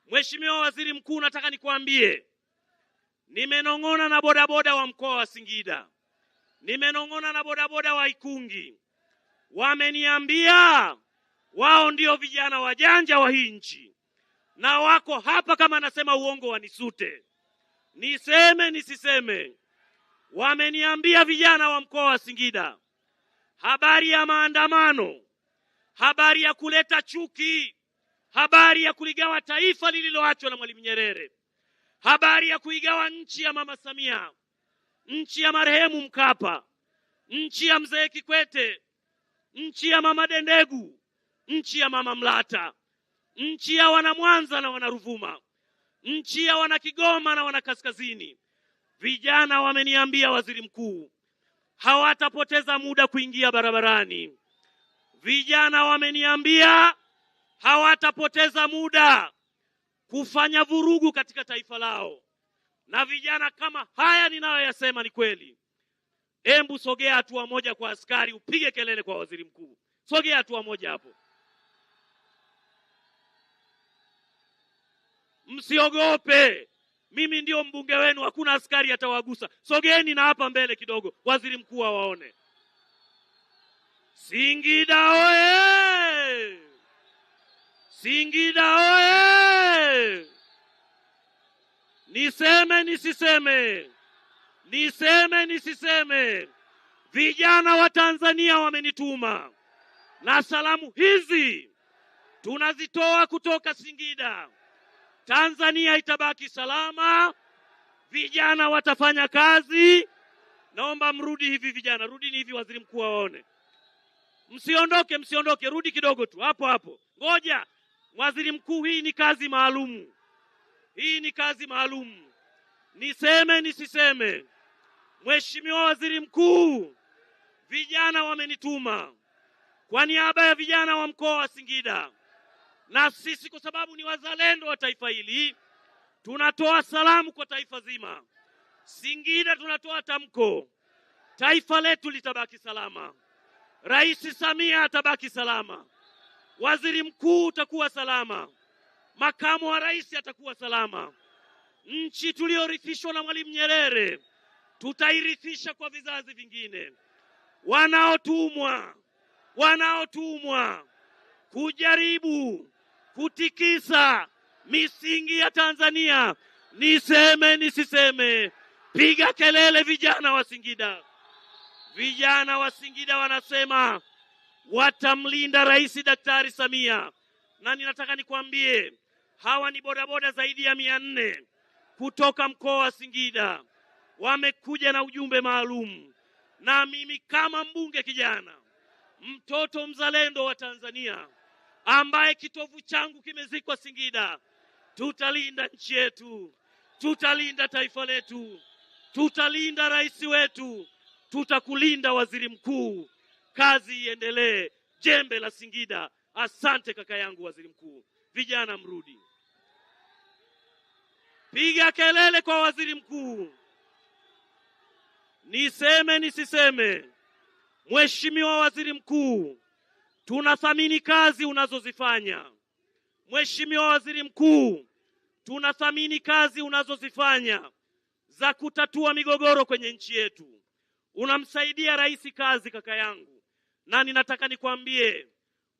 Mheshimiwa Waziri Mkuu, nataka nikwambie, nimenong'ona na bodaboda wa mkoa wa Singida, nimenong'ona na bodaboda wa Ikungi. Wameniambia wao ndio vijana wajanja wa hii nchi, na wako hapa kama nasema uongo wanisute. Niseme nisiseme, wameniambia vijana wa mkoa wa Singida, habari ya maandamano, habari ya kuleta chuki, habari ya kuligawa taifa lililoachwa na Mwalimu Nyerere, habari ya kuigawa nchi ya Mama Samia, nchi ya marehemu Mkapa, nchi ya Mzee Kikwete, nchi ya Mama Dendegu, nchi ya Mama Mlata, nchi ya wana Mwanza na wana Ruvuma, nchi ya wana Kigoma na wana Kaskazini. Vijana wameniambia Waziri Mkuu, hawatapoteza muda kuingia barabarani. Vijana wameniambia hawatapoteza muda kufanya vurugu katika taifa lao. Na vijana kama haya ninayoyasema ni kweli, embu sogea hatua moja kwa askari, upige kelele kwa Waziri Mkuu. Sogea hatua moja hapo. Msiogope, mimi ndio mbunge wenu, hakuna askari atawagusa. Sogeeni na hapa mbele kidogo, Waziri Mkuu awaone. Singida oye! Singida oye! Niseme nisiseme, niseme nisiseme, vijana wa Tanzania wamenituma, na salamu hizi tunazitoa kutoka Singida. Tanzania itabaki salama, vijana watafanya kazi. Naomba mrudi hivi vijana, rudini hivi Waziri Mkuu aone. Msiondoke, msiondoke, rudi kidogo tu, hapo hapo. Ngoja, Waziri Mkuu, hii ni kazi maalum. Hii ni kazi maalum. Niseme nisiseme, Mheshimiwa Waziri Mkuu, vijana wamenituma kwa niaba ya vijana wa mkoa wa Singida, na sisi kwa sababu ni wazalendo wa taifa hili, tunatoa salamu kwa taifa zima. Singida tunatoa tamko, taifa letu litabaki salama. Rais Samia atabaki salama, Waziri Mkuu utakuwa salama, makamu wa rais atakuwa salama. Nchi tuliorithishwa na Mwalimu Nyerere tutairithisha kwa vizazi vingine. Wanaotumwa kujaribu kutikisa misingi ya Tanzania, niseme nisiseme, piga kelele vijana wa Singida. Vijana wa Singida wanasema watamlinda Rais Daktari Samia. Na ninataka nikwambie, hawa ni bodaboda zaidi ya 400 kutoka mkoa wa Singida. Wamekuja na ujumbe maalum, na mimi kama mbunge kijana, mtoto mzalendo wa Tanzania, ambaye kitovu changu kimezikwa Singida, tutalinda nchi yetu, tutalinda taifa letu, tutalinda rais wetu, tutakulinda Waziri Mkuu. Kazi iendelee, jembe la Singida. Asante kaka yangu Waziri Mkuu. Vijana mrudi, piga kelele kwa Waziri Mkuu. Niseme nisiseme, Mheshimiwa Waziri Mkuu, tunathamini kazi unazozifanya. Mheshimiwa Waziri Mkuu, tunathamini kazi unazozifanya za kutatua migogoro kwenye nchi yetu. Unamsaidia rais kazi kaka yangu, na ninataka nikwambie,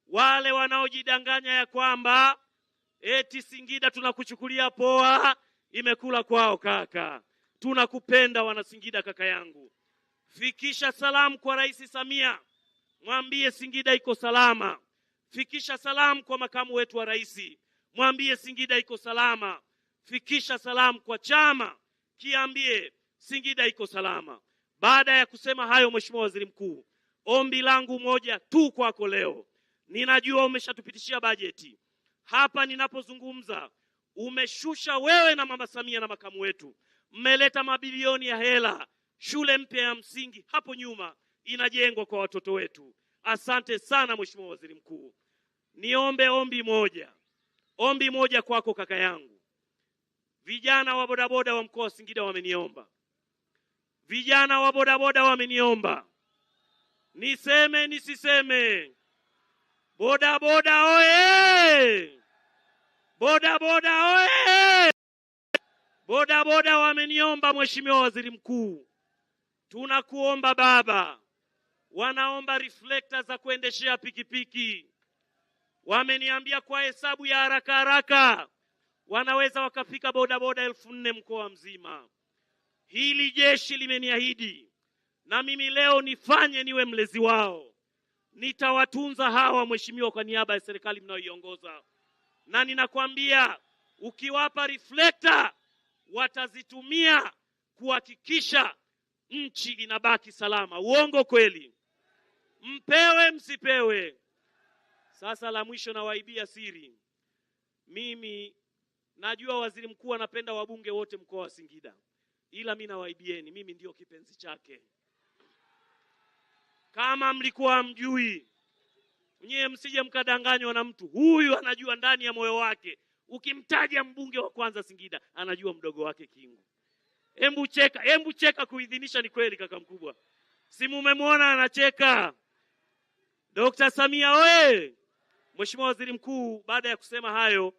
wale wanaojidanganya ya kwamba eti Singida tunakuchukulia poa, imekula kwao kaka. Tunakupenda wana Singida kaka yangu. Fikisha salamu kwa Rais Samia, mwambie Singida iko salama. Fikisha salamu kwa makamu wetu wa rais, mwambie Singida iko salama. Fikisha salamu kwa chama, kiambie Singida iko salama. Baada ya kusema hayo, Mheshimiwa Waziri Mkuu, ombi langu moja tu kwako leo. Ninajua umeshatupitishia bajeti. Hapa ninapozungumza, umeshusha wewe na Mama Samia na makamu wetu, mmeleta mabilioni ya hela. Shule mpya ya msingi hapo nyuma inajengwa kwa watoto wetu. Asante sana Mheshimiwa Waziri Mkuu. Niombe ombi moja kwako kaka yangu. Vijana wa bodaboda wa mkoa wa Singida wameniomba. Vijana wa bodaboda wameniomba. Niseme nisiseme, bodaboda oye! Bodaboda oye! Bodaboda wameniomba Mheshimiwa Waziri Mkuu, tunakuomba baba. Wanaomba reflector za kuendeshea pikipiki. Wameniambia kwa hesabu ya haraka haraka wanaweza wakafika bodaboda 4,000 mkoa mzima. Hili jeshi limeniahidi, na mimi leo nifanye niwe mlezi wao. Nitawatunza hawa Mheshimiwa kwa niaba ya serikali mnayoiongoza. Na ninakwambia ukiwapa reflector watazitumia kuhakikisha nchi inabaki salama. Uongo kweli? Mpewe msipewe? Sasa la mwisho na waibia siri. Mimi najua waziri mkuu anapenda wabunge wote mkoa wa Singida. Ila mimi nawaibieni, mimi ndio kipenzi chake. Kama mlikuwa mjui, nyie msije mkadanganywa na mtu. Huyu anajua ndani ya moyo wake. Ukimtaja mbunge wa kwanza Singida, anajua mdogo wake Kingu. Embu cheka kuidhinisha ni kweli kaka mkubwa. Si mumemwona anacheka? Dr. Samia oye! Mheshimiwa Waziri Mkuu, baada ya kusema hayo,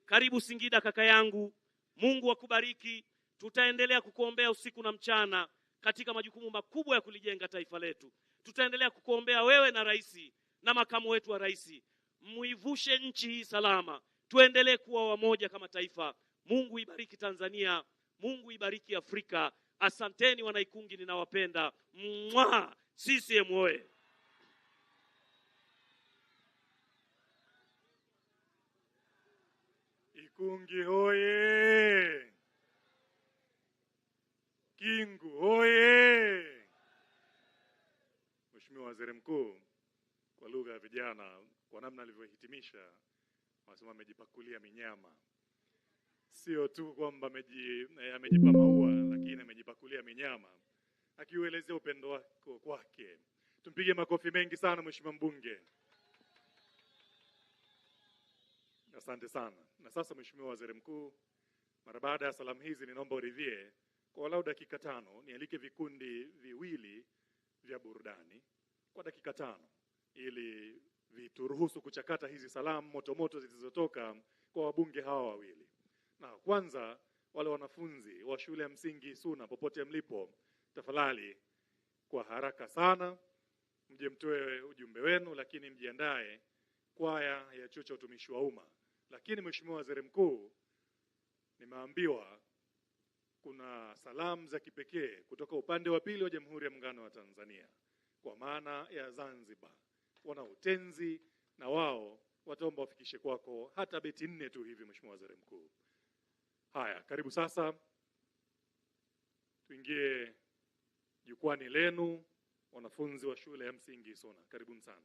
karibu Singida kaka yangu. Mungu akubariki. Tutaendelea kukuombea usiku na mchana katika majukumu makubwa ya kulijenga taifa letu. Tutaendelea kukuombea wewe na rais na makamu wetu wa rais. Muivushe nchi hii salama. Tuendelee kuwa wamoja kama taifa. Mungu ibariki Tanzania. Mungu ibariki Afrika. Asanteni wanaikungi, ninawapenda. Mwah! CCM oye! Ikungi hoye! Kingu hoye! Mheshimiwa Waziri Mkuu, kwa lugha ya vijana, kwa namna alivyohitimisha, wanasema amejipakulia minyama. Sio tu kwamba amejipa maua, lakini amejipakulia minyama, akiuelezea upendo wake kwake. Tumpige makofi mengi sana Mheshimiwa mbunge. Asante sana. Na sasa Mheshimiwa Waziri Mkuu, mara baada ya salamu hizi ninaomba uridhie kwa walau dakika 5 nialike vikundi viwili vya burudani kwa dakika 5 ili vituruhusu kuchakata hizi salamu motomoto zilizotoka kwa wabunge hawa wawili. Na kwanza, wale wanafunzi wa shule ya msingi Isuna popote mlipo, tafadhali kwa haraka sana mje mtoe ujumbe wenu, lakini mjiandae kwaya ya chuo cha utumishi wa umma. Lakini Mheshimiwa Waziri Mkuu, nimeambiwa kuna salamu za kipekee kutoka upande wa pili wa Jamhuri ya Muungano wa Tanzania, kwa maana ya Zanzibar. Wana utenzi na wao wataomba wafikishe kwako hata beti 4 tu hivi Mheshimiwa Waziri Mkuu. Haya, karibu sasa tuingie jukwani lenu, wanafunzi wa shule ya msingi Isona. Karibuni sana.